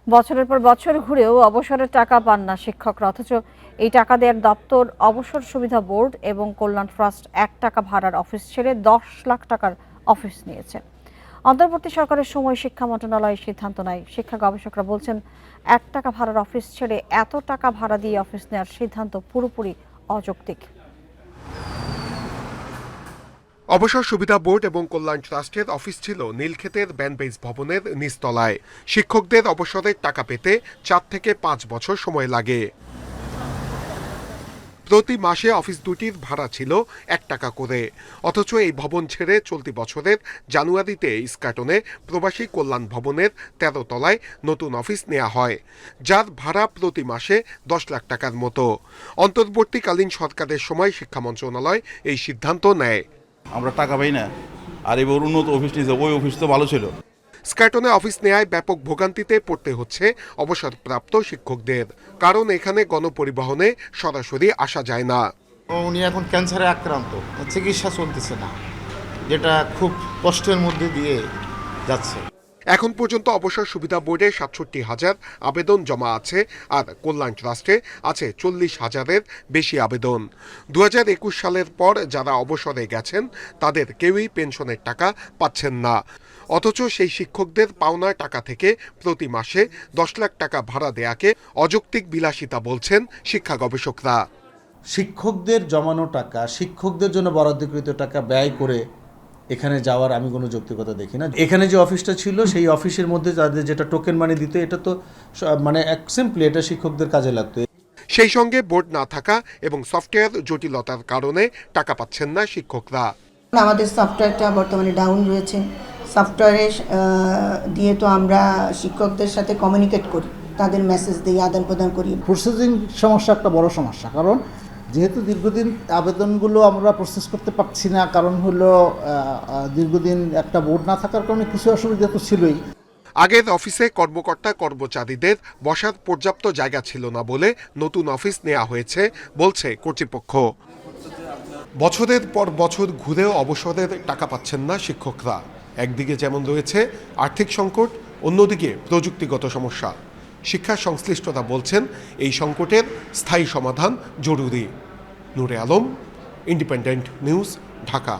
বছরের পর বছর ঘুরেও অবসরের টাকা পান না শিক্ষকরা, অথচ এই টাকা দেওয়ার দপ্তর অবসর সুবিধা বোর্ড এবং কল্যাণ ট্রাস্ট 1 টাকা ভাড়ার অফিস ছেড়ে 10 লাখ টাকার অফিস নিয়েছে। অন্তর্বর্তী সরকারের সময় শিক্ষা মন্ত্রণালয় সিদ্ধান্ত নেয়। শিক্ষা গবেষকরা বলছেন 1 টাকা ভাড়ার অফিস ছেড়ে এত টাকা ভাড়া দিয়ে অফিস নেওয়ার সিদ্ধান্ত পুরোপুরি অযৌক্তিক। অবসর সুবিধা বোর্ড এবং কল্যাণ ট্রাস্টের অফিস ছিল নীলক্ষেতের ব্যানবেইস ভবনের নিচতলায়। শিক্ষকদের অবসরের টাকা পেতে 4 থেকে 5 বছর সময় লাগে। প্রতি মাসে অফিস দুটির ভাড়া ছিল 1 টাকা করে, অথচ এই ভবন ছেড়ে চলতি বছরের জানুয়ারিতে ইস্কাটনে প্রবাসী কল্যাণ ভবনের 13 তলায় নতুন অফিস নেওয়া হয়, যার ভাড়া প্রতি মাসে 10 লাখ টাকার মতো। অন্তর্বর্তীকালীন সরকারের সময় শিক্ষা মন্ত্রণালয় এই সিদ্ধান্ত নেয়। আমরা টাকা পাই না, আর এবার উন্নত অফিস নিয়েছে, ওই অফিস তো ভালো ছিল। স্কাটনে অফিস নেয়ায় ব্যাপক ভোগান্তিতে পড়তে হচ্ছে অবসরপ্রাপ্ত শিক্ষকদের, কারণ এখানে গণপরিবহনে সরাসরি আসা যায় না। উনি এখন ক্যান্সারে আক্রান্ত, চিকিৎসা চলতেছে না, যেটা খুব কষ্টের মধ্যে দিয়ে যাচ্ছে। এখন পর্যন্ত অবসর সুবিধা বোর্ডে 67,000 আবেদন জমা আছে, আর কল্যাণ ট্রাস্টে আছে 40,000-এর বেশি আবেদন। 2021 সালের পর যারা অবসরে গেছেন তাদের কেউই পেনশনের টাকা পাচ্ছেন না, অথচ সেই শিক্ষকদের পাওনা টাকা থেকে প্রতি মাসে 10 লাখ টাকা ভাড়া দেয়াকে অযৌক্তিক বিলাসিতা বলছেন শিক্ষা গবেষকরা। শিক্ষকদের জমানো টাকা, শিক্ষকদের জন্য বরাদ্দকৃত টাকা ব্যয় করে এখানে যাওয়ার আমি কোনো যৌক্তিকতা দেখি না। এখানে যে অফিসটা ছিল সেই অফিসের মধ্যে তাদের যেটা টোকেন মানি দিত, এটা তো মানে সিম্পলি এটা শিক্ষকদের কাজে লাগতো। সেই সঙ্গে বোর্ড না থাকা এবং সফটওয়্যার জটিলতার কারণে টাকা পাচ্ছেন না শিক্ষকরা। আমাদের সফটওয়্যারটা বর্তমানে ডাউন রয়েছে। সফটওয়্যারে দিয়ে তো আমরা শিক্ষকদের সাথে কমিউনিকেট করি, তাদের মেসেজ দিই, আদান প্রদান করি। প্রসেসিং সমস্যা একটা বড় সমস্যা, কারণ যেহেতু দীর্ঘদিন আবেদনগুলো আমরা প্রসেস করতে পারছি না, কারণ হলো দীর্ঘদিন একটা বোর্ড না থাকার কারণে কিছু অসুবিধা তো ছিলই। আগের অফিসে কর্মকর্তা কর্মচারীদের বসার পর্যাপ্ত জায়গা ছিল না বলে নতুন অফিস নেওয়া হয়েছে বলছে কর্তৃপক্ষ। বছরের পর বছর ঘুরেও অবসরের টাকা পাচ্ছেন না শিক্ষকরা। একদিকে যেমন রয়েছে আর্থিক সংকট, অন্যদিকে প্রযুক্তিগত সমস্যা। শিক্ষা সংশ্লিষ্টরা বলছেন এই সংকটের স্থায়ী সমাধান জরুরি। নূরে আলম, ইন্ডিপেন্ডেন্ট নিউজ, ঢাকা।